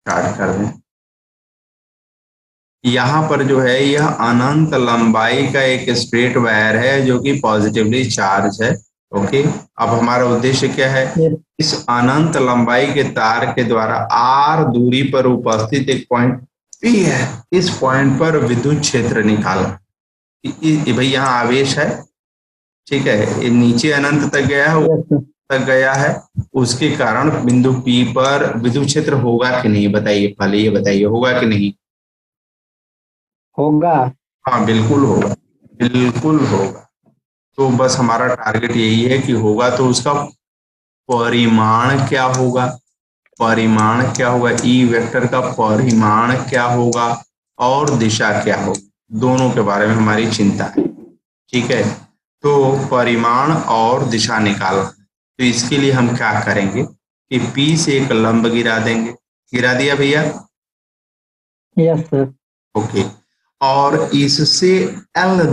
Start कर दें। यहाँ पर जो है यह अनंत लंबाई का एक स्ट्रेट वायर है जो कि पॉजिटिवली चार्ज है। ओके, अब हमारा उद्देश्य क्या है? Yes. इस अनंत लंबाई के तार के द्वारा आर दूरी पर उपस्थित एक पॉइंट पी है, इस पॉइंट पर विद्युत क्षेत्र निकाला। भाई यहाँ आवेश है, ठीक है, ये नीचे अनंत तक गया है, Yes, sir. तक गया है, उसके कारण बिंदु पी पर विद्युत क्षेत्र होगा कि नहीं, बताइए, पहले ये बताइए, होगा कि नहीं? होगा। हाँ बिल्कुल होगा, बिल्कुल होगा। तो बस हमारा टारगेट यही है कि होगा, तो उसका परिमाण क्या होगा? परिमाण क्या होगा? ई वेक्टर का परिमाण क्या होगा और दिशा क्या होगी, दोनों के बारे में हमारी चिंता है। ठीक है, तो परिमाण और दिशा निकालना, तो इसके लिए हम क्या करेंगे कि पी से एक लंब गिरा देंगे। गिरा दिया भैया? Yes, sir. ओके, और इससे एल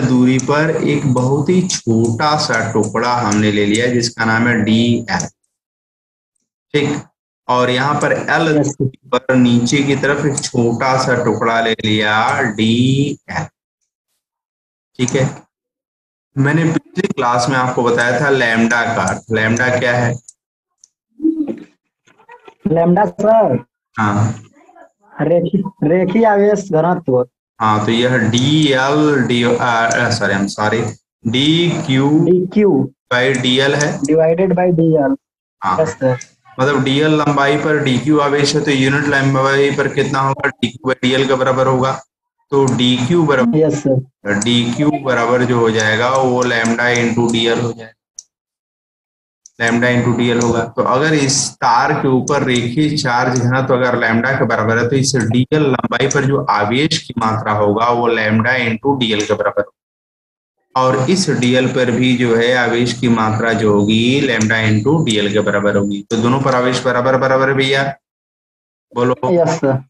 दूरी पर एक बहुत ही छोटा सा टुकड़ा हमने ले लिया जिसका नाम है डी एल। ठीक, और यहाँ पर एल Yes, sir. पर नीचे की तरफ एक छोटा सा टुकड़ा ले लिया डी एल। ठीक है, मैंने पिछली क्लास में आपको बताया था लैम्डा का अर्थ। लैम्डा क्या है? लैम्डा सर, हाँ रेखीय आवेश घनत्व। हाँ, तो यह D L D sorry, I am sorry, D Q D Q by D L है। Divided by D L. हाँ, यस सर। मतलब डीएल लंबाई पर डी क्यू आवेश है, तो यूनिट लंबाई पर कितना होगा? D Q by D L का बराबर होगा। तो डी क्यू यस सर। बराबर, डी क्यू बराबर जो हो जाएगा वो लैम्डा इंटू डी एल हो जाएगा। लैम्डा इंटू डी एल होगा। तो अगर इस तार के ऊपर रेखीय चार्ज है ना, तो अगर लैम्डा के बराबर है तो इस डी एल लंबाई पर जो आवेश की मात्रा होगा वो लैम्डा इंटू डी एल के बराबर होगा। और इस डीएल पर भी जो है आवेश की मात्रा जो होगी लैम्डा इंटू डीएल के बराबर होगी। तो दोनों पर आवेश बराबर बराबर है भैया, बोलो। Yes sir.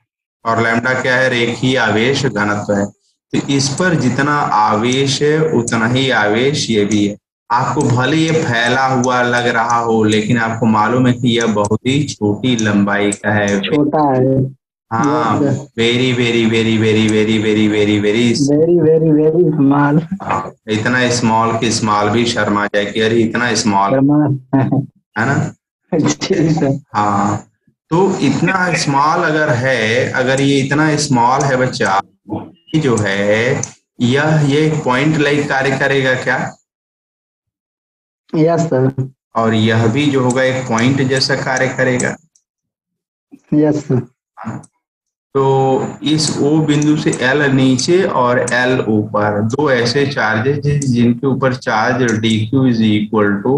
और लैम्डा क्या है? रेखीय आवेश घनत्व है। तो इस पर जितना आवेश है उतना ही आवेश ये भी है। आपको भले ये फैला हुआ लग रहा हो, लेकिन आपको मालूम है कि यह बहुत ही छोटी लंबाई का है। छोटा है। यस हाँ, sir. Very very very very very very very very, very very very small. इतना स्मॉल कि स्मॉल भी शर्मा जाए कि अरे इतना स्मॉल है ना। जी सर। हाँ, तो इतना स्मॉल अगर है, अगर ये इतना स्मॉल है बच्चा, ये जो है ये एक पॉइंट लाइक कार्य करेगा क्या? Yes sir. और यह भी जो होगा एक पॉइंट जैसा कार्य करेगा। Yes sir. तो इस O बिंदु से L नीचे और L ऊपर, दो ऐसे चार्जेस जिनके ऊपर charge dq is equal to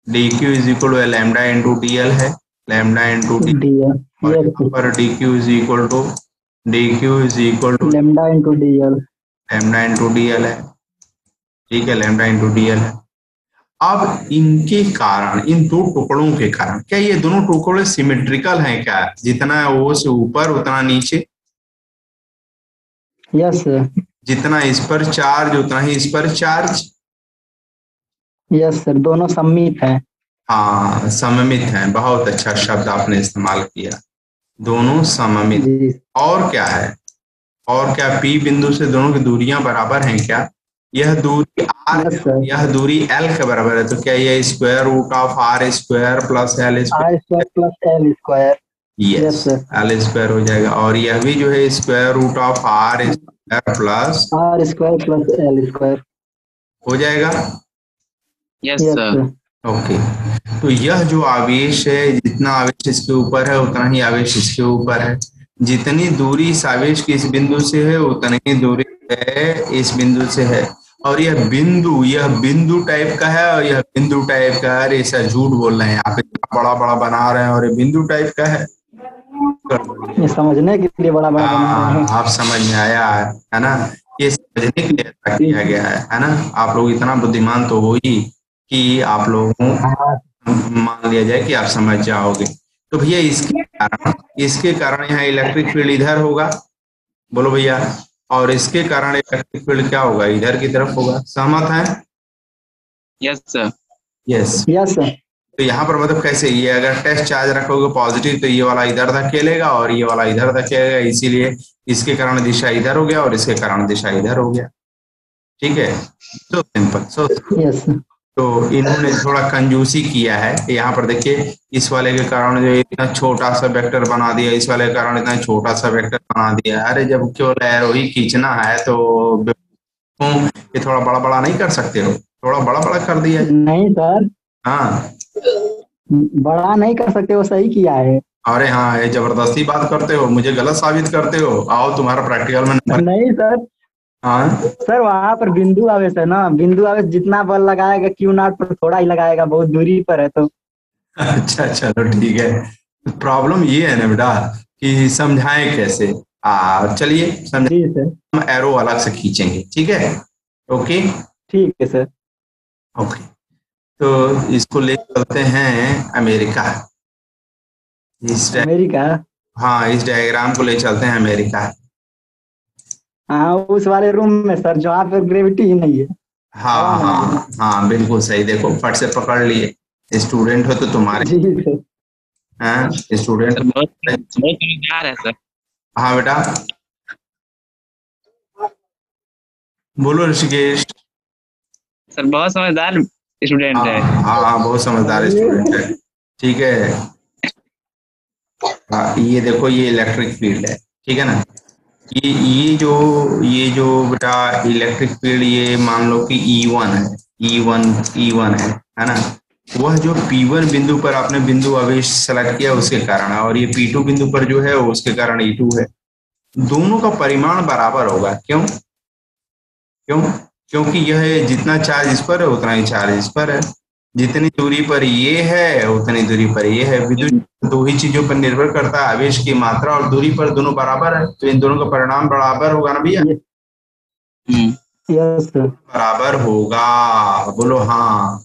lambda into D L है, lambda into D, D L. और यस यहाँ पर dq is equal to lambda into D L. Lambda into D L है। ठीक है, लैम्डा इंटू डी एल है। अब इनके कारण, इन दो टुकड़ों के कारण, क्या ये दोनों टुकड़े सिमेट्रिकल हैं क्या? जितना O से ऊपर उतना नीचे, यस सर। जितना इस पर चार्ज उतना ही इस पर चार्ज। यस सर, दोनों सममित हैं। हाँ, सममित हैं, बहुत अच्छा शब्द आपने इस्तेमाल किया, दोनों सममित। जी। और क्या है? और क्या पी बिंदु से दोनों की दूरियां बराबर हैं क्या? यह दूरी आर यस है, सर। यह दूरी एल के बराबर है, तो क्या यह square root of R square plus L R square? Square plus L square. Yes, yes sir. L square हो जाएगा। और यह भी जो है square root of R square plus R square plus L square. हो जाएगा। Yes yes sir. Sir. Okay, तो यह जो आवेश है, जितना आवेश इसके ऊपर है उतना ही आवेश इसके ऊपर है। जितनी दूरी इस आवेश की इस बिंदु से है उतनी ही दूरी है इस बिंदु से है। और यह बिंदु टाइप का है और यह बिंदु टाइप का है। अरे ऐसा झूठ बोल रहे हैं आप, इतना बड़ा बड़ा बना रहे हैं और ये बिंदु टाइप का है। ये समझने के लिए बड़ा बड़ा बना रहे हैं। आप समझ में आया है ना? ये समझने के लिए ऐसा किया गया है ना? आप लोग इतना बुद्धिमान तो हो ही कि आप लोगों हाँ। मान लिया जाए कि आप समझ जाओगे। तो भैया इसके कारण यहाँ इलेक्ट्रिक फील्ड इधर होगा, बोलो भैया। और इसके कारण इलेक्ट्रिक फील्ड क्या होगा? इधर की तरफ होगा। सहमत है? Yes sir. Yes. Yes sir. तो यहाँ पर मतलब कैसे, ये अगर टेस्ट चार्ज रखोगे पॉजिटिव तो ये वाला इधर धकेलेगा और ये वाला इधर धकेलेगा, इसीलिए इसके कारण दिशा इधर हो गया और इसके कारण दिशा इधर हो गया। ठीक है, so simple. So yes sir. तो इन्होंने थोड़ा कंजूसी किया है। यहाँ पर देखिए, इस वाले के कारण जो इतना छोटा सा वेक्टर बना दिया, इस वाले के कारण इतना छोटा सा वेक्टर बना दिया। अरे जब केवल एरो ही खींचना है तो ये थोड़ा बड़ा बड़ा नहीं कर सकते हो? थोड़ा बड़ा बड़ा कर दिया। नहीं सर, हाँ, बड़ा नहीं कर सकते, वो सही किया है। अरे हाँ, ये जबरदस्ती बात करते हो, मुझे गलत साबित करते हो। आओ तुम्हारा प्रैक्टिकल में नंबर। नहीं सर, हाँ सर वहाँ पर बिंदु आवेश है ना, बिंदु आवेश जितना बल लगाएगा क्यू नॉट पर थोड़ा ही लगाएगा, बहुत दूरी पर है तो। अच्छा, चलो ठीक है। प्रॉब्लम ये है ना बेटा कि समझाएं कैसे। चलिए समझ, जी सर। हम एरो अलग से खींचेंगे, ठीक है? ओके ठीक है सर। ओके, तो इसको ले चलते हैं अमेरिका। अमेरिका? हाँ, इस डायग्राम को ले चलते हैं अमेरिका। हाँ, उस वाले रूम में सर जहाँ पर ग्रेविटी ही नहीं है। हाँ हाँ हाँ, बिल्कुल सही। देखो फट से पकड़ लिए। स्टूडेंट हो तो तुम्हारे, जी सर। हाँ स्टूडेंट। सर बहुत बहुत समझदार है सर। हाँ बेटा, बोलो ऋषिकेश। सर बहुत समझदार स्टूडेंट हाँ है। हाँ हाँ, बहुत समझदार स्टूडेंट है। ठीक है, हाँ ये देखो, ये इलेक्ट्रिक फील्ड है, ठीक है ना? ये जो बेटा इलेक्ट्रिक फील्ड, ये मान लो कि E1 है, E1 है ना? वह जो P1 बिंदु पर आपने बिंदु आवेश सेलेक्ट किया उसके कारण है, और ये P2 बिंदु पर जो है उसके कारण E2 है। दोनों का परिमाण बराबर होगा। क्यों? क्यों? क्योंकि यह जितना चार्ज इस पर है उतना ही चार्ज इस पर है। जितनी दूरी पर ये है उतनी दूरी पर ये है। विद्युत दो ही चीजों पर निर्भर करता है, आवेश की मात्रा और दूरी पर, दोनों बराबर है, तो इन दोनों का परिणाम बराबर होगा ना भैया? Yes sir. बराबर होगा, बोलो हाँ।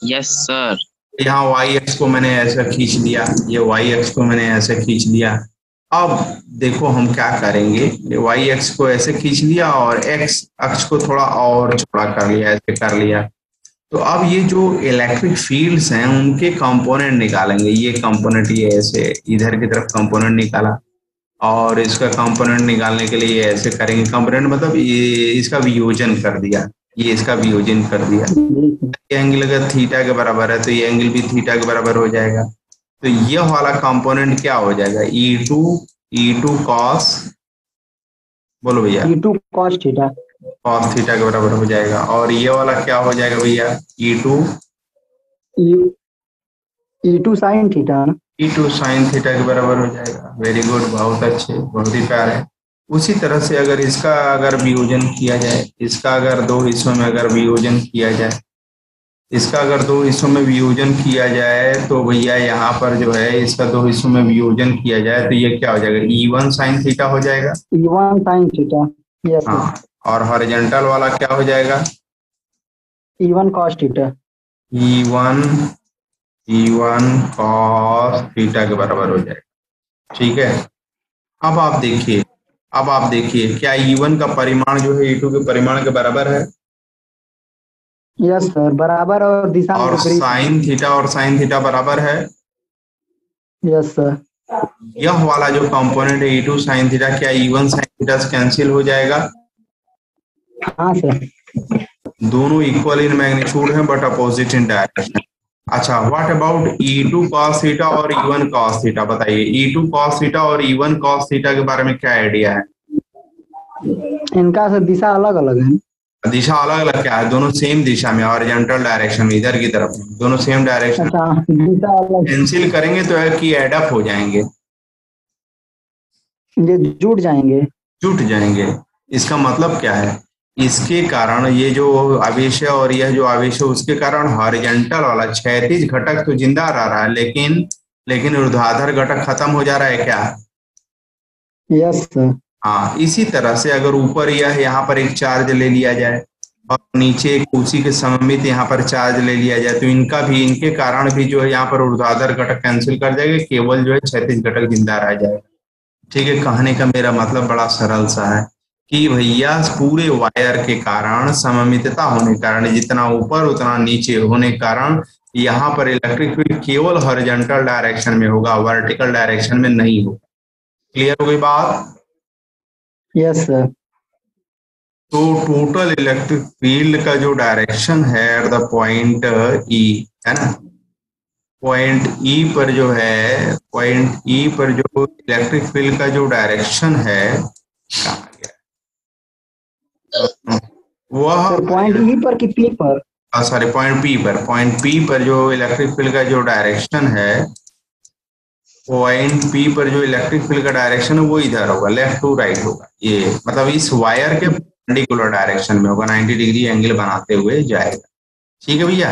Yes sir. यहाँ वाई एक्स को मैंने ऐसा खींच लिया, ये वाई एक्स को मैंने ऐसे खींच लिया। अब देखो हम क्या करेंगे, वाई एक्स को ऐसे खींच लिया और एक्स अक्ष को थोड़ा और चौड़ा कर लिया, ऐसे कर लिया। तो अब ये जो इलेक्ट्रिक फील्ड्स हैं उनके कंपोनेंट निकालेंगे। ये कंपोनेंट, ये ऐसे इधर की तरफ कंपोनेंट निकाला, और इसका कंपोनेंट निकालने के लिए ऐसे करेंगे। कंपोनेंट मतलब ये इसका वियोजन कर दिया, ये इसका वियोजन कर दिया। ये एंगल अगर थीटा के बराबर है तो ये एंगल भी थीटा के बराबर हो जाएगा। तो ये वाला कंपोनेंट क्या हो जाएगा? E2 कॉस, बोलो भैया, E2 cos theta. Cos theta के बराबर हो जाएगा। और ये वाला क्या हो जाएगा भैया? E2 sin थीटा ना। E2 साइन थीटा के बराबर हो जाएगा। वेरी गुड, बहुत अच्छे, बहुत ही प्यारे। उसी तरह से अगर इसका अगर वियोजन किया जाए, इसका अगर दो हिस्सों में अगर वियोजन किया जाए, इसका अगर दो हिस्सों में वियोजन किया जाए तो भैया यहाँ पर जो है इसका दो हिस्सों में वियोजन किया जाए तो ये क्या हो जाएगा? E1 साइन थीटा हो जाएगा। E1 sin theta. Yes sir. हाँ, और हॉरिजॉन्टल वाला क्या हो जाएगा? E1 cos theta. E1 cos theta के बराबर हो जाएगा। ठीक है, अब आप देखिए क्या E1 का परिमाण जो है E2 के परिमाण के बराबर है? यस सर, बराबर और दिशा में और विपरीत। साइन थीटा बराबर है। Yes sir. यह वाला जो कंपोनेंट है E2 साइन थीटा, क्या E1 साइन थीटा से कैंसिल हो जाएगा? हाँ सर। दोनों इक्वल इन मैग्नीट्यूड हैं बट अपोजिट इन डायरेक्शन। अच्छा, what about E2 cos theta और E1 cos थीटा? बताइए, E2 cos थीटा और E1 cos थीटा के बारे में क्या आइडिया है? इनका सर दिशा अलग अलग है। दिशा अलग अलग क्या है? दोनों सेम दिशा में, हॉरिजॉन्टल डायरेक्शन में, इधर की तरफ, दोनों सेम डायरेक्शन। अच्छा, दिशा अलग। कैंसिल करेंगे तो है कि एड अप हो जाएंगे, ये जुट जाएंगे। जुट जाएंगे। इसका मतलब क्या है? इसके कारण ये जो आवेश है और यह जो आवेश है उसके कारण हॉरिजॉन्टल वाला क्षैतिज घटक तो जिंदा रह रहा है, लेकिन ऊर्ध्वाधर घटक खत्म हो जा रहा है क्या? Yes sir. हाँ, इसी तरह से अगर ऊपर यह यहाँ पर एक चार्ज ले लिया जाए और नीचे एक उसी के सममित यहाँ पर चार्ज ले लिया जाए तो इनके कारण भी जो है यहाँ पर ऊर्ध्वाधर घटक कैंसिल कर जाएगा, केवल जो है क्षैतिज घटक जिंदा रह जाएगा। ठीक है, कहने का मेरा मतलब बड़ा सरल सा है कि भैया पूरे वायर के कारण सममितता होने के कारण, जितना ऊपर उतना नीचे होने के कारण यहाँ पर इलेक्ट्रिक फील्ड केवल हॉरिजॉन्टल डायरेक्शन में होगा, वर्टिकल डायरेक्शन में नहीं होगा। क्लियर हो गई बात? Yes sir. तो टोटल इलेक्ट्रिक फील्ड का जो डायरेक्शन है एट द पॉइंट ई, है ना, पॉइंट ई पर जो है, पॉइंट ई पर जो इलेक्ट्रिक फील्ड का जो डायरेक्शन है, कहाँ गया वह, पॉइंट ई पर कि पी पर? सॉरी, पॉइंट पी पर जो इलेक्ट्रिक फील्ड का जो डायरेक्शन है, पॉइंट पी पर जो इलेक्ट्रिक फील्ड का डायरेक्शन है वो इधर होगा, लेफ्ट टू राइट होगा। ये मतलब इस वायर के परपेंडिकुलर डायरेक्शन में होगा, 90 डिग्री एंगल बनाते हुए जाएगा। ठीक है भैया?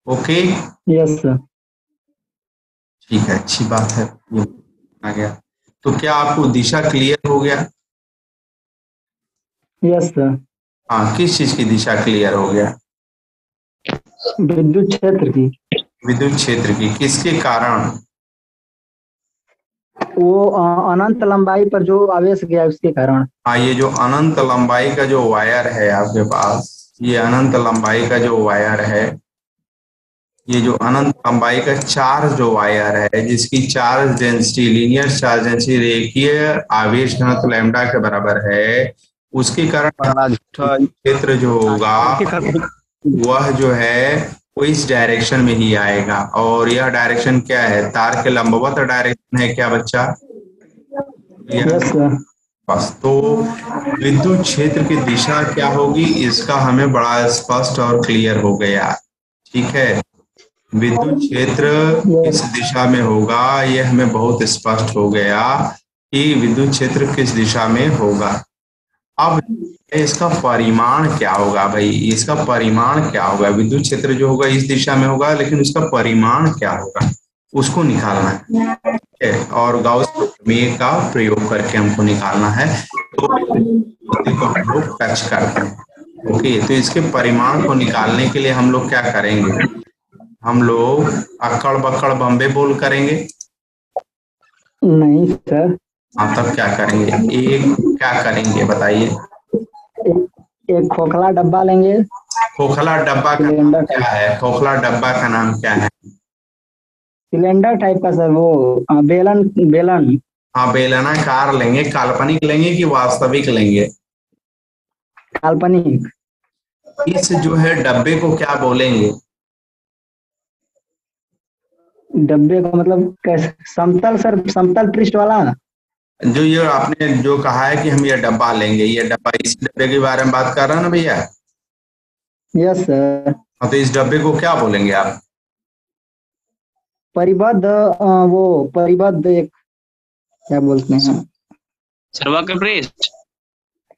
Okay, yes sir. ठीक है, अच्छी बात है, ये आ गया। तो क्या आपको दिशा क्लियर हो गया? Yes sir. हाँ, किस चीज की दिशा क्लियर हो गया? विद्युत क्षेत्र की। विद्युत क्षेत्र की, किसके कारण? वो अनंत लंबाई पर जो आवेश गया उसके कारण। हाँ, ये जो अनंत लंबाई का जो वायर है आपके पास, ये अनंत लंबाई का जो वायर है, ये जो अनंत लंबाई का चार्ज जो वायर है, जिसकी charge density, linear charge density रेखीय आवेश घनत्व लैम्डा के बराबर है, उसके कारण क्षेत्र जो होगा वह जो है वो इस डायरेक्शन में ही आएगा। और यह डायरेक्शन क्या है? तार के लंबवत डायरेक्शन है क्या बच्चा? Yes sir. बस, तो विद्युत क्षेत्र की दिशा क्या होगी इसका हमें बड़ा स्पष्ट और क्लियर हो गया। ठीक है, विद्युत क्षेत्र किस दिशा में होगा यह हमें बहुत स्पष्ट हो गया कि विद्युत क्षेत्र किस दिशा में होगा। अब इसका परिमाण क्या होगा भाई? इसका परिमाण क्या होगा? विद्युत क्षेत्र जो होगा इस दिशा में होगा, लेकिन उसका परिमाण क्या होगा उसको निकालना है, और गाउस प्रमेय का प्रयोग करके हमको निकालना है। तो हम लोग टच करते हैं। ओके, तो इसके परिमाण को निकालने के लिए हम लोग क्या करेंगे? हम लोग अक्कड़ बक्कड़ बम्बे बोल करेंगे? नहीं सर। हाँ, तब क्या करेंगे? एक क्या करेंगे बताइए? एक खोखला डब्बा लेंगे। खोखला डब्बा का नाम क्या है? खोखला डब्बा का नाम क्या है? सिलेंडर टाइप का सर, वो बेलन बेलन। हाँ, बेलनाकार लेंगे। काल्पनिक लेंगे कि वास्तविक लेंगे? काल्पनिक। इस जो है डब्बे को क्या बोलेंगे? डब्बे को मतलब कैसे? समतल सर, समतल पृष्ठ वाला। जो ये आपने जो कहा है कि हम ये डब्बा लेंगे, ये डब्बा, इस डब्बे के बारे में बात कर रहे हैं ना भैया? Yes sir. हाँ, तो इस डब्बे को क्या बोलेंगे आप? परिबद्ध, वो परिबद्ध एक क्या बोलते हैं? सर्वक पृष्ठ।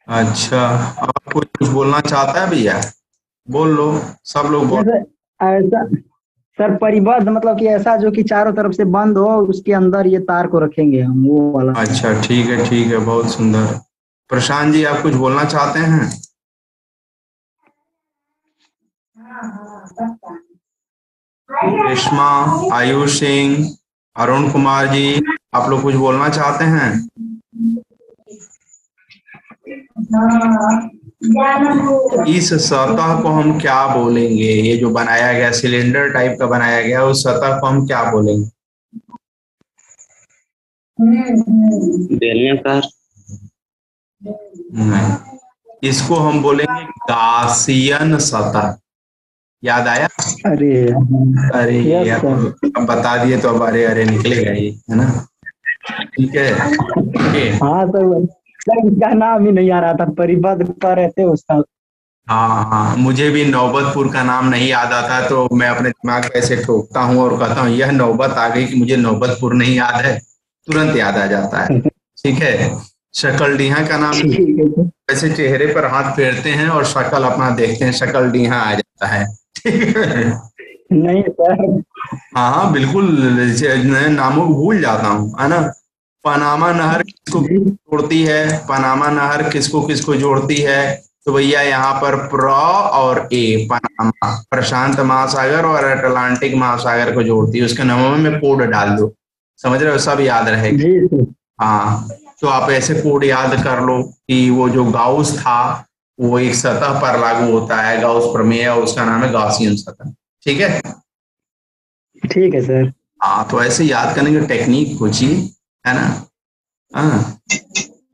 अच्छा, आप कुछ बोलना चाहता है भैया? बोल लो, सब लोग बोल। ऐसा सर, परिबद्ध मतलब कि ऐसा जो कि चारों तरफ से बंद हो, उसके अंदर ये तार को रखेंगे हम, वो वाला। अच्छा, ठीक है, ठीक है, बहुत सुंदर। प्रशांत जी, आप कुछ बोलना चाहते हैं? रेशमा, आयुष सिंह, अरुण कुमार जी, आप लोग कुछ बोलना चाहते हैं? इस सतह को हम क्या बोलेंगे? ये जो बनाया गया सिलेंडर टाइप का बनाया गया, उस सतह को हम क्या बोलेंगे? बेलनाकार। नहीं, इसको हम बोलेंगे गासियन सतह। याद आया? अरे अरे यस सर। अब बता दिए तो अब अरे अरे निकलेगा ये, है ना? ठीक है, ओके। हाँ सर, इसका नाम ही नहीं आ रहा था, परिबद्ध कर रहे थे उसका। हाँ हाँ, मुझे भी नौबतपुर का नाम नहीं याद आता, तो मैं अपने दिमाग पे ऐसे ठोकता हूँ और कहता हूँ यह नौबत आ गई कि मुझे नौबतपुर नहीं याद है, तुरंत याद आ जाता है। ठीक है, शकलडीहा का नाम, ऐसे चेहरे पर हाथ फेरते हैं और शक्ल अपना देखते हैं, शकलडीहा आ जाता है। ठीक है? नहीं सर। हाँ हाँ, बिल्कुल, नामों को भूल जाता हूँ, है ना? पनामा नहर किसको जोड़ती है? पनामा नहर किसको किसको जोड़ती है? तो भैया यहाँ पर प्र और ए, पनामा प्रशांत महासागर और अटलांटिक महासागर को जोड़ती है। उसके नामों में कोड डाल दो, समझ रहे हो? सब याद रहेगा। जी सर। हाँ, तो आप ऐसे कोड याद कर लो कि वो जो गाउस था वो एक सतह पर लागू होता है, गाउस प्रमेय, उसका नाम है गाउसियन सतह। ठीक है? ठीक है सर। हाँ, तो ऐसे याद करने की टेक्निक खोजिए, है ना। हाँ,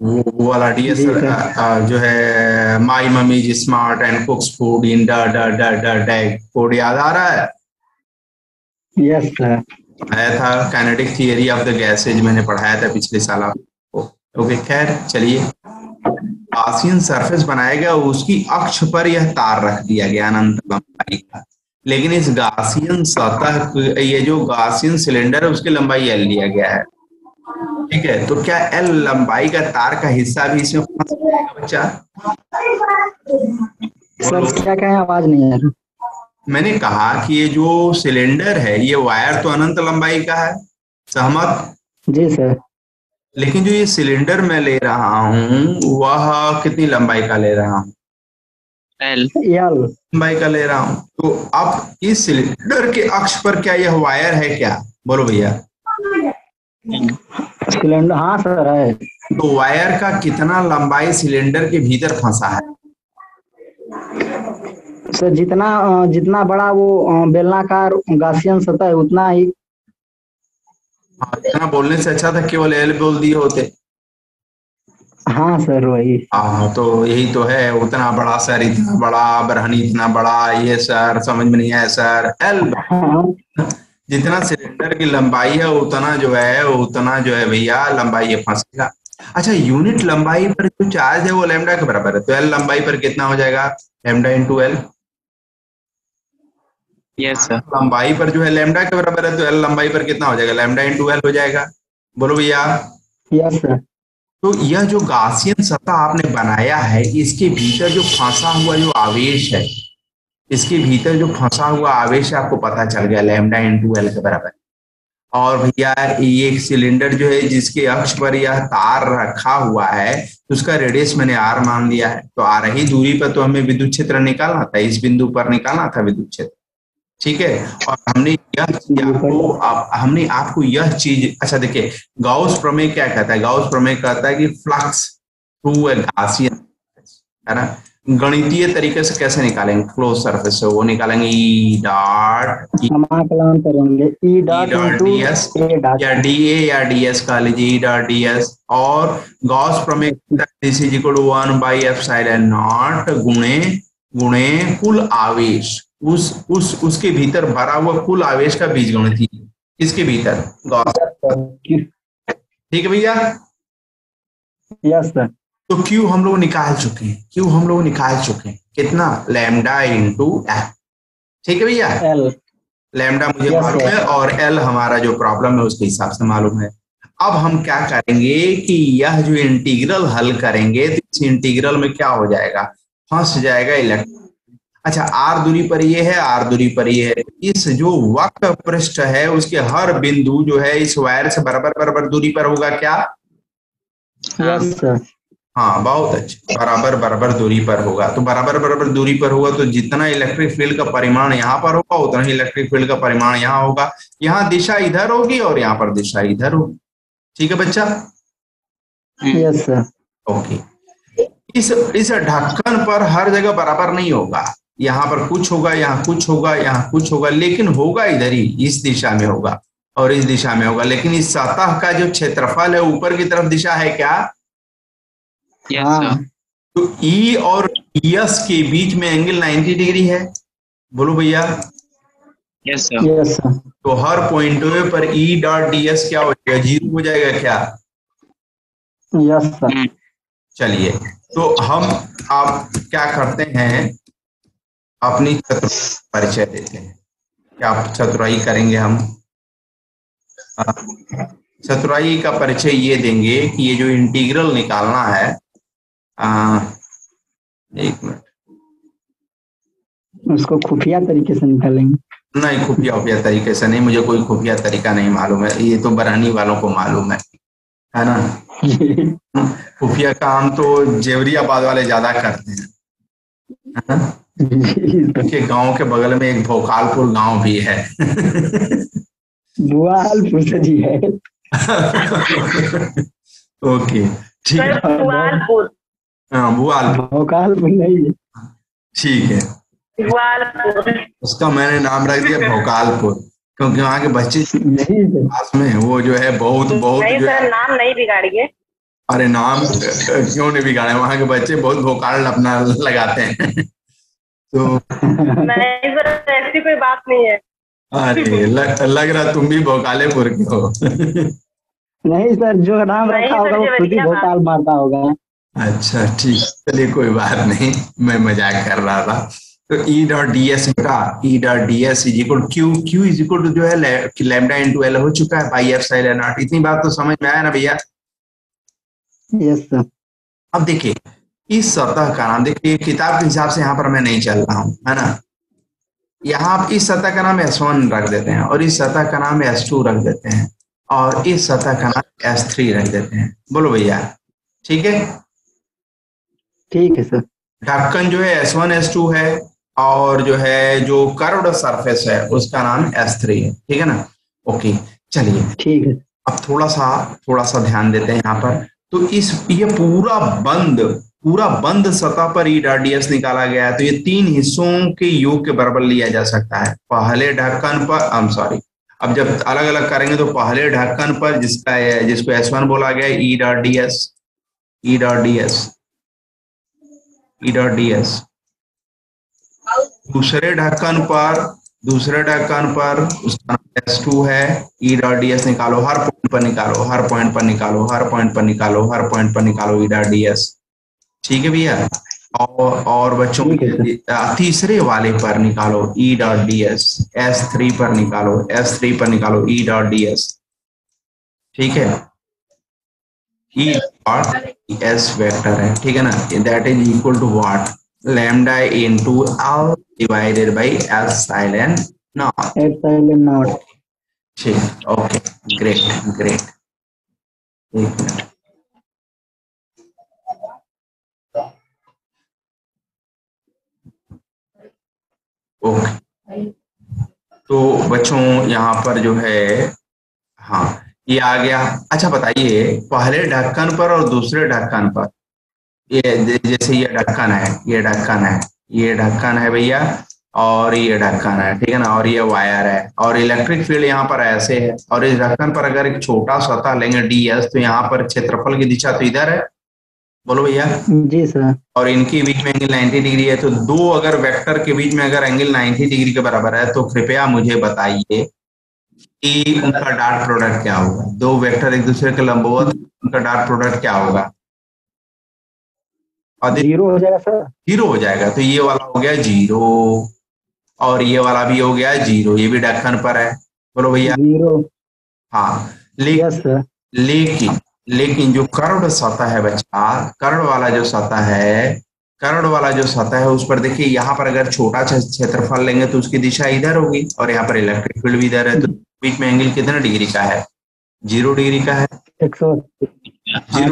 वो वाला डीएस जी सर। जो है, my mummy is smart and cooks food in ड ड ड ड डैग, कोड याद आ रहा है? Yes sir. आया था kinetic theory of the gases, मैंने पढ़ाया था पिछले साल आपको। ओके, खैर चलिए। गॉसियन सरफेस बनाया गया, उसकी अक्ष पर यह तार रख दिया गया अनंत लंबाई का। लेकिन इस गॉसियन सतह, ये जो गॉसियन सिलेंडर है उसकी लंबाई एल लिया गया है। ठीक है, तो क्या एल लंबाई का तार का हिस्सा भी इसमें फंस जाएगा बच्चा? सर बोलो। क्या कहें, आवाज नहीं आ रही। मैंने कहा कि ये जो सिलेंडर है, ये वायर तो अनंत लंबाई का है, सहमत? जी सर। लेकिन जो ये सिलेंडर मैं ले रहा हूँ वह कितनी लंबाई का ले रहा हूँ? एल। यल। लंबाई का ले रहा हूँ। तो अब इस सिलेंडर के अक्ष पर क्या यह वायर है क्या? बोलो भैया। सिलेंडर, हाँ सर है। तो वायर का कितना लंबाई सिलेंडर के भीतर फंसा है? सर जितना बड़ा वो बेलनाकार गासियन सतह है उतना ही। हाँ, इतना बोलने से अच्छा था केवल एल बोल दिए होते। हाँ सर वही। हाँ, तो यही तो है, उतना बड़ा सर, इतना बड़ा बरहनी, इतना बड़ा ये सर, समझ में नहीं आया सर। एल, हाँ। जितना सिलेंडर की लंबाई है उतना जो है भैया लंबाई ये फंसेगा। अच्छा, यूनिट लंबाई पर जो चार्ज है वो लैम्डा के बराबर है, तो एल लंबाई पर कितना हो जाएगा? Lambda into L. Yes sir. लंबाई पर जो है लैम्डा के बराबर है, तो एल लंबाई पर कितना हो जाएगा? लैम्डा इंटू एल हो जाएगा। बोलो भैया। Yes sir. तो यह जो गासियन सतह आपने बनाया है, इसके भीतर जो फंसा हुआ जो आवेश है, इसके भीतर जो फंसा हुआ आवेश है, आपको पता चल गया लैम्डा इंटू एल के बराबर। और भैया ये एक सिलेंडर जो है जिसके अक्ष पर यह तार रखा हुआ है, तो उसका रेडियस मैंने आर मान दिया है। तो आर ही दूरी पर तो हमें विद्युत क्षेत्र निकालना था, इस बिंदु पर निकालना था विद्युत क्षेत्र। ठीक है, और हमने आपको यह चीज, अच्छा देखिए, गाउस प्रमेय क्या कहता है? गाउस प्रमेय कहता है कि फ्लक्स थ्रू ए गासियन, है ना। गणितीय तरीके से कैसे निकालेंगे क्लोज सरफेस से? वो निकालेंगे ई डॉट हम आकलन करेंगे E dot into DS, A dot. या डीए या डीएस कह लीजिए, ई डॉट डीएस। और गॉस प्रमेय दिस इज इक्वल टू 1/एप्सिलॉन नॉट गुणे कुल आवेश, उसके भीतर भरा हुआ कुल आवेश का बीजगणित इसके भीतर गॉस। ठीक है भैया। Yes sir. तो क्यू हम लोग निकाल चुके हैं, कितना? Lambda into L. ठीक है भैया। एल। लैम्डा मुझे Yes, मालूम sir. है और एल हमारा जो प्रॉब्लम है उसके हिसाब से मालूम है। अब हम क्या करेंगे कि यह जो इंटीग्रल हल करेंगे, तो इस इंटीग्रल में क्या हो जाएगा? फंस जाएगा इलेक्ट्रॉन। अच्छा, आर दूरी पर ये है, आर दूरी पर ये है। इस जो वक्र पृष्ठ है उसके हर बिंदु जो है इस वायर से बराबर बराबर दूरी पर होगा क्या? Yes sir. हाँ, बहुत अच्छा, बराबर बराबर दूरी पर होगा। तो बराबर बराबर दूरी पर होगा तो जितना इलेक्ट्रिक फील्ड का परिमाण यहाँ पर होगा उतना ही इलेक्ट्रिक फील्ड का परिमाण यहाँ होगा। यहाँ दिशा इधर होगी और यहाँ पर दिशा इधर होगी। ठीक है बच्चा। Yes sir. ओके। इस ढक्कन पर हर जगह बराबर नहीं होगा, यहाँ पर कुछ होगा, यहाँ कुछ होगा, यहाँ कुछ होगा, लेकिन होगा इधर ही, इस दिशा में होगा और इस दिशा में होगा। लेकिन इस सतह का जो क्षेत्रफल है ऊपर की तरफ दिशा है क्या? Yes sir. तो ई और एस के बीच में एंगल 90 डिग्री है। बोलो भैया। Yes sir. Yes sir. तो हर पॉइंट पर ई डॉट डीएस क्या हो जाएगा? 0 हो जाएगा क्या? Yes sir. चलिए, तो हम आप क्या करते हैं, अपनी परिचय देते हैं। क्या चतुराई करेंगे हम? चतुराई का परिचय ये देंगे कि ये जो इंटीग्रल निकालना है, एक मिनट, उसको खुफिया तरीके से निकालेंगे। नहीं, खुफिया तरीके से नहीं, मुझे कोई खुफिया तरीका नहीं मालूम है, ये तो बरहनी वालों को मालूम है ना। खुफिया काम तो जेवरियाबाद वाले ज्यादा करते हैं, है ना। के गांव के बगल में एक भोकालपुर गांव भी है। बुआलपुर से जी है। ओके, ठीक है। बुआलपुर। हाँ, बुआलपुर, भोकालपुर नहीं। ठीक है। बुआलपुर। उसका मैंने नाम रख दिया भोकालपुर। क्योंकि वहाँ के बच्चे नहीं सर, क्लास में वो जो है बहुत बहुत नहीं जो है, सर, नाम नहीं बिगाड़िए। अरे नाम क्यों नहीं बिगाड़े, वहाँ के बच्चे बहुत भोकाल अपना लगाते हैं तो नहीं सर, ऐसी कोई बात नहीं है। अरे लग रहा तुम भी भोकालेपुर के हो नहीं सर, जो नाम नहीं रखा सर, होगा वो ये खुद ही बढ़िया बात। भोकाल मारता होगा। अच्छा ठीक, चलिए कोई बात नहीं, मैं मजाक कर रहा था। तो ई डॉट डी एस बेटा, E dot D S is equal Q, Q is equal to जो है लैम्डा इंटू एल हो चुका है बाई एप्सिलॉन नॉट। इतनी बात तो समझ में आया ना भैया। Yes sir. अब देखिए इस सतह का नाम, देखिए किताब के हिसाब से यहाँ पर मैं नहीं चल रहा हूँ, है ना। यहाँ आप इस सतह का नाम S1 रख देते हैं और इस सतह का नाम S2 रख देते हैं और इस सतह का नाम S3 रख देते हैं। बोलो भैया ठीक है। ठीक है सर। ढक्कन जो है S1 S2 है और जो है जो कर्व्ड सरफेस है उसका नाम S3 है, ठीक है ना। ओके चलिए, ठीक है। अब थोड़ा सा ध्यान देते हैं यहाँ पर। तो ये पूरा बंद सतह पर ई डॉट डी एस निकाला गया है। तो ये तीन हिस्सों के योग के बराबर लिया जा सकता है। पहले ढक्कन पर सॉरी, अब जब अलग अलग करेंगे तो पहले ढक्कन पर जिसको S1 बोला गया ई डॉट डी एस, ई डॉट डी एस, ई डॉट डी एस। दूसरे ढक्कन पर उसका नाम S2 है, ई डॉट डी एस निकालो, हर पॉइंट पर निकालो, हर पॉइंट पर निकालो, हर पॉइंट पर निकालो, हर पॉइंट पर निकालो ई डॉट डी एस। ठीक है भैया। और बच्चों तीसरे वाले पर निकालो ई डॉट डी एस, S3 पर निकालो, S3 पर निकालो ई डॉट डी एस। ठीक है, ई डॉट एस वेक्टर है, ठीक है ना। That is equal to what, lambda into L divided by epsilon not. Epsilon not. ठीक, ओके ग्रेट ग्रेट। एक मिनट, ओके। तो बच्चों यहाँ पर जो है, हाँ ये आ गया। अच्छा बताइए, पहले ढक्कन पर और दूसरे ढक्कन पर, ये जैसे ये ढक्कन है, ये ढक्कन है, ये ढक्कन है भैया और ये ढक्कन है, ठीक है ना, और ये वायर है और इलेक्ट्रिक फील्ड यहाँ पर ऐसे है। और इस ढक्कन पर अगर एक छोटा सतह लेंगे डी एस, तो यहाँ पर क्षेत्रफल की दिशा तो इधर है, बोलो भैया। जी सर। और इनके बीच में एंगल 90 डिग्री है। तो दो अगर वेक्टर के बीच में अगर एंगल 90 डिग्री के बराबर है तो कृपया मुझे बताइए कि उनका डॉट प्रोडक्ट क्या होगा। दो वेक्टर एक दूसरे के लंबवत, उनका डॉट प्रोडक्ट क्या होगा? जीरो हो जाएगा सर। जीरो हो जाएगा। तो ये वाला हो गया जीरो और ये वाला भी हो गया जीरो, ये भी ढक्कन पर है, बोलो भैया जीरो। हाँ। Yes sir. लेकिन जो कर्व्ड सतह है बच्चा, कर्व्ड वाला जो सतह है उस पर देखिए, यहाँ पर अगर छोटा क्षेत्रफल लेंगे तो उसकी दिशा इधर होगी और यहाँ पर इलेक्ट्रिक फील्ड भी इधर है। तो बीच में एंगल कितने डिग्री का है? 0 डिग्री का है। 0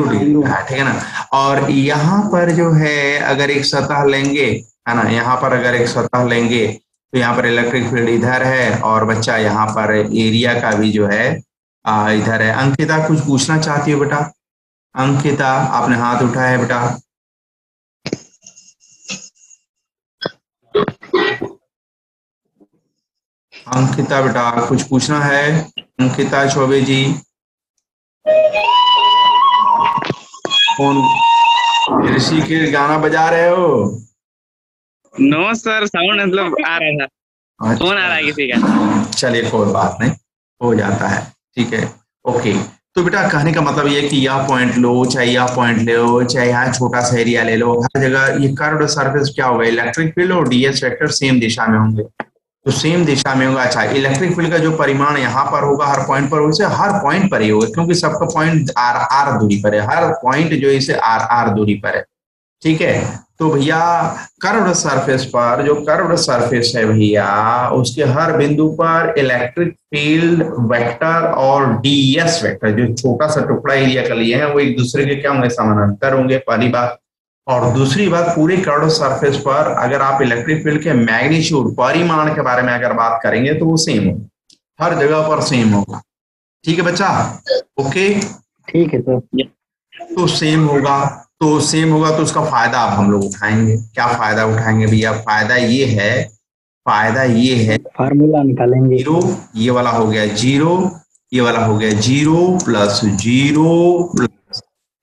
डिग्री का है, ठीक है ना। और यहाँ पर जो है अगर एक सतह लेंगे, है ना, यहाँ पर अगर एक सतह लेंगे तो यहाँ पर इलेक्ट्रिक फील्ड इधर है और बच्चा यहाँ पर एरिया का भी जो है इधर है। अंकिता कुछ पूछना चाहती हो बेटा? अंकिता आपने हाथ उठाया है बेटा। अंकिता बेटा कुछ पूछना है? अंकिता चौबे जी, कौन ऋषि के गाना बजा रहे हो? नो सर, साउंड मतलब आ रहा था, फोन आ रहा है किसी का। चलिए कोई बात नहीं, हो जाता है, ठीक है ओके। तो बेटा कहने का मतलब ये कि यह पॉइंट लो, चाहे यह पॉइंट लो, चाहे यहाँ छोटा सा एरिया ले लो, हर जगह ये कर्व्ड सरफेस क्या होगा, इलेक्ट्रिक फील्ड और डीएस वेक्टर सेम दिशा में होंगे। तो सेम दिशा में होगा। अच्छा, इलेक्ट्रिक फील्ड का जो परिमाण यहाँ पर होगा हर पॉइंट पर, वैसे हर पॉइंट पर ही होगा क्योंकि सबका पॉइंट आर दूरी पर है, हर पॉइंट जो इसे आर दूरी पर है, ठीक है। तो भैया कर्व्ड सरफेस पर, जो कर्व्ड सरफेस है भैया, उसके हर बिंदु पर इलेक्ट्रिक फील्ड वेक्टर और डीएस वेक्टर, जो छोटा सा टुकड़ा एरिया का लिए हैं, वो एक दूसरे के क्या होंगे, समानांतर होंगे, पहली बात। और दूसरी बात, पूरे कर्व्ड सरफेस पर अगर आप इलेक्ट्रिक फील्ड के मैग्नीट्यूड, परिमाण के बारे में अगर बात करेंगे तो वो सेम होगा, हर जगह पर सेम होगा, ठीक है बच्चा, ओके ठीक है सर। तो सेम होगा, तो उसका फायदा अब हम लोग उठाएंगे। क्या फायदा उठाएंगे भैया? फायदा ये है, फायदा ये है, फार्मूला निकालेंगे। जीरो ये वाला हो गया जीरो, ये वाला हो गया जीरो प्लस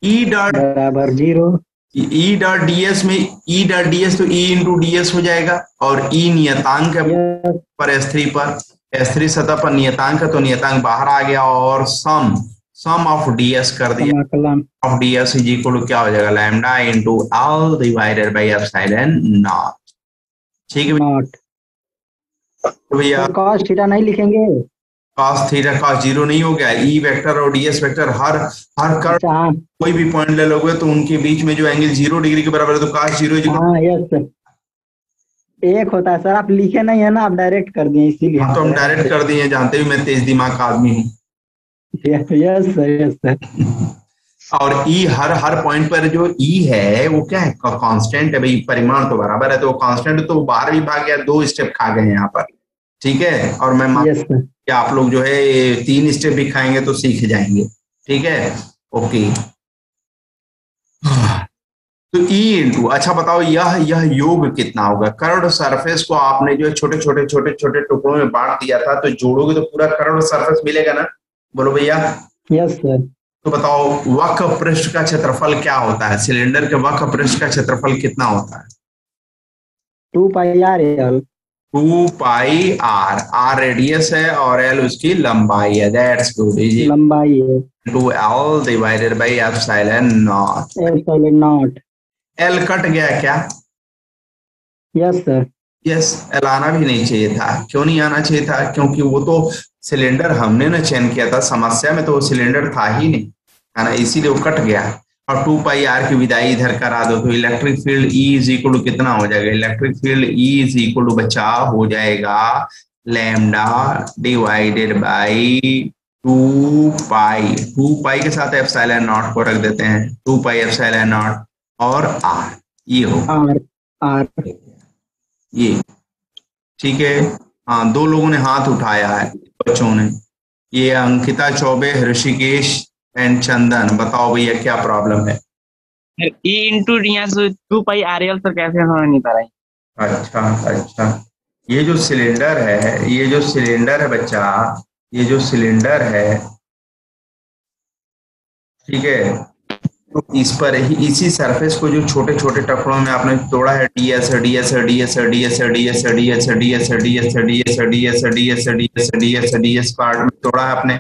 ई डॉट बराबर जीरो। ई डॉट डीएस में ई डॉट डीएस तो ई इंटू डीएस हो जाएगा, और ई नियतांक है यस पर S3 पर, S3 सतह पर नियतांक है तो नियतांक बाहर आ गया, और सम ऑफ डीएस कर दिया, समाकलन of DS is equal to क्या हो जाएगा, lambda into L divided by epsilon not. ठीक है नॉट। तो भैया कॉस थीटा नहीं लिखेंगे? cos थीटा cos जीरो नहीं हो गया, ई वेक्टर और डीएस वेक्टर हर कर्व अच्छा हाँ कोई भी पॉइंट ले लोगे तो उनके बीच में जो एंगल 0 डिग्री के बराबर है तो cos जीरो हाँ यस सर, एक होता है सर, आप लिखे नहीं है ना, आप डायरेक्ट कर दिए इसीलिए। तो हम डायरेक्ट कर दिए, जानते भी मैं तेज दिमाग का आदमी हूँ। Yes sir. और ई हर पॉइंट पर जो ई है वो क्या है, कांस्टेंट है भाई, परिमाण तो बराबर है, तो कांस्टेंट तो बाहर भी भाग गया, 2 स्टेप खा गए यहाँ पर। ठीक है, और मैं यस सर। कि आप लोग जो है 3 स्टेप भी खाएंगे तो सीख जाएंगे। ठीक है, ओके। तो ई इंटू, अच्छा बताओ यह योग कितना होगा? कर्व्ड सरफेस को आपने जो छोटे छोटे टुकड़ों में बांट दिया था, तो जोड़ोगे तो पूरा कर्व्ड सरफेस मिलेगा ना? बोलो भैया। Yes sir. तो बताओ वक्र पृष्ठ का क्षेत्रफल क्या होता है? सिलेंडर के वक्र पृष्ठ का क्षेत्रफल कितना होता है? 2 pi R L. 2 pi R radius है और एल उसकी लंबाई है, दैट्स गुड, इज लंबाई है two L divided by epsilon not. Epsilon not. L cut गया क्या? Yes sir. यस, एल आना भी नहीं चाहिए था। क्यों नहीं आना चाहिए था? क्योंकि वो तो सिलेंडर हमने ना चयन किया था, समस्या में तो वो सिलेंडर था ही नहीं, है ना, इसीलिए वो कट गया। और 2 पाई आर की विदाई इधर करा दो तो electric field E is equal to कितना हो जाएगा? Electric field E is equal to बच्चा हो जाएगा लैम्डा डिवाइडेड बाई 2 पाई के साथ एप्सिलॉन नॉट को रख देते हैं, 2 पाई एप्सिलॉन नॉट और R, ये हो आर ये। ठीक है, हाँ 2 लोगों ने हाथ उठाया है बच्चों ने, ये अंकिता चौबे, ऋषिकेश एंड चंदन। बताओ भैया क्या प्रॉब्लम है? ई इंटू यहाँ से 2 पाई आर एल सर, कैसे समझ नहीं पा रहा है। अच्छा, ये जो सिलेंडर है बच्चा, ये जो सिलेंडर है, ठीक है, तो इस पर ही इसी सरफेस को जो छोटे छोटे टुकड़ों में आपने तोड़ा है, डीएस पार्ट में तोड़ा है आपने,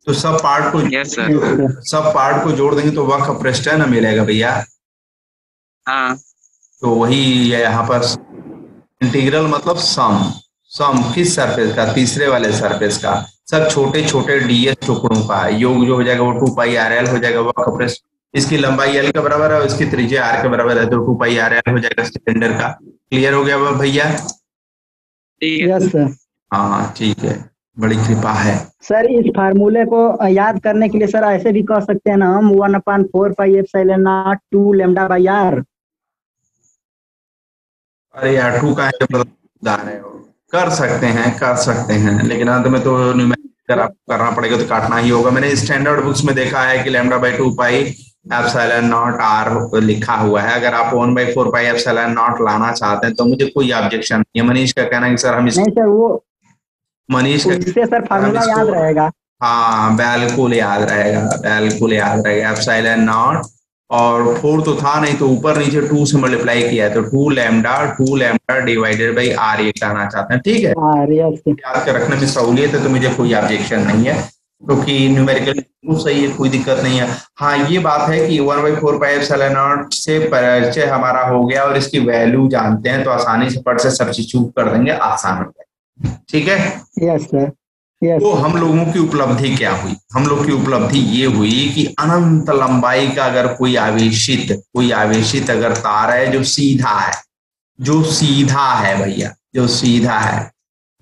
तो सब पार्ट को जोड़ देंगे तो वक्र पृष्ठ ना मिलेगा भैया। हाँ तो वही है यहाँ पर इंटीग्रल, मतलब सम किस सरफेस का? तीसरे वाले सरफेस का, सब छोटे छोटे डीएस टुकड़ों का योग जो हो जाएगा वो 2 पाई आर एल हो जाएगा वक्र पृष्ठ। इसकी लंबाई एल के बराबर है और इसकी त्रिज्या आर के बराबर है, तो 2 पाई आर एल हो जाएगा सिलेंडर का। क्लियर हो गया भैया? Yes sir. हाँ ठीक है, बड़ी कृपा है सर। इस फार्मूले को याद करने के लिए सर ऐसे भी कह सकते हैं ना हम, 1/4 pi epsilon not 2 lambda by R. अरे यार 2 का बता रहे हो, कर सकते हैं लेकिन अंत में तो न्यूमेरिकल आपको करना पड़ेगा, तो काटना ही होगा। मैंने स्टैंडर्ड बुक्स में देखा है कि lambda by 2 pi epsilon not R लिखा हुआ है। अगर आप 1/4 पाई एप्सिलॉन नॉट लाना चाहते हैं तो मुझे कोई ऑब्जेक्शन नहीं है। मनीष का कहना है कि सर हम नहीं सर, वो मनीष उससे सर फार्मूला याद रहेगा। हाँ बिल्कुल याद रहेगा एप्सिलॉन नॉट, और 4 तो था नहीं तो ऊपर नीचे 2 से मल्टीप्लाई किया है, तो 2 लैम्डा डिवाइडेड बाई आर ये कहना चाहते हैं। ठीक है, याद कर रखने में सहूलियत है तो मुझे कोई ऑब्जेक्शन नहीं है, क्योंकि न्यूमेरिकल सही है, कोई दिक्कत नहीं है। हाँ ये बात है कि 1/4 पाई एप्सिलॉन नॉट से परिचय हमारा हो गया और इसकी वैल्यू जानते हैं तो आसानी से पढ़ से सब्स्टिट्यूट कर देंगे, आसान हो जाएगा। ठीक है, यस सर। तो हम लोगों की उपलब्धि क्या हुई? हम लोग की उपलब्धि ये हुई कि अनंत लंबाई का अगर कोई आवेशित अगर तार है जो सीधा है भैया, जो सीधा है,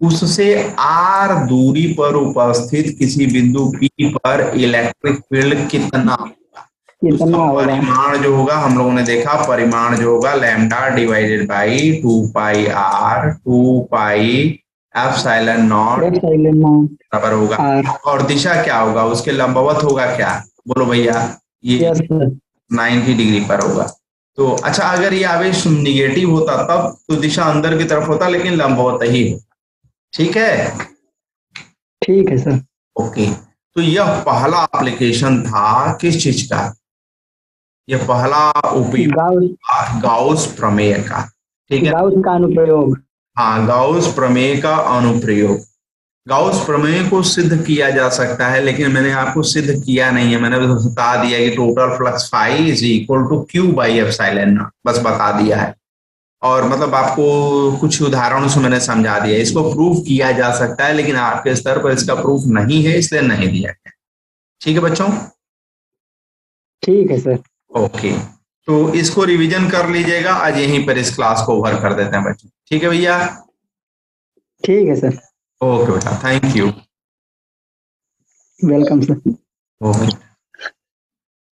उससे आर दूरी पर उपस्थित किसी बिंदु P पर इलेक्ट्रिक फील्ड कितना होगा? परिमाण जो होगा, हम लोगों ने देखा परिमाण जो होगा lambda divided by 2 pi R 2 pi epsilon not बराबर होगा। और दिशा क्या होगा? उसके लंबवत होगा क्या? बोलो भैया, ये 90 डिग्री पर होगा। तो अच्छा, अगर ये आवेश निगेटिव होता तब तो दिशा अंदर की तरफ होता, लेकिन लंबवत ही होता। ठीक है, ठीक है सर। ओके। तो यह पहला एप्लीकेशन था किस चीज का? यह पहला उपयोग गाउस गाउस प्रमेय का। ठीक है, गाउस का अनुप्रयोग। हाँ, गाउस प्रमेय का अनुप्रयोग। गाउस प्रमेय को सिद्ध किया जा सकता है, लेकिन मैंने आपको सिद्ध किया नहीं है। मैंने बस बता दिया कि total flux phi is equal to Q by epsilon not, बस बता दिया है। और मतलब आपको कुछ उदाहरणों से मैंने समझा दिया। इसको प्रूफ किया जा सकता है, लेकिन आपके स्तर पर इसका प्रूफ नहीं है, इसलिए नहीं दिया गया। ठीक है बच्चों? ठीक है सर। ओके, तो इसको रिवीजन कर लीजिएगा। आज यहीं पर इस क्लास को ओवर कर देते हैं बच्चों। ठीक है भैया? ठीक है सर। ओके बेटा, thank you. Welcome sir. Okay.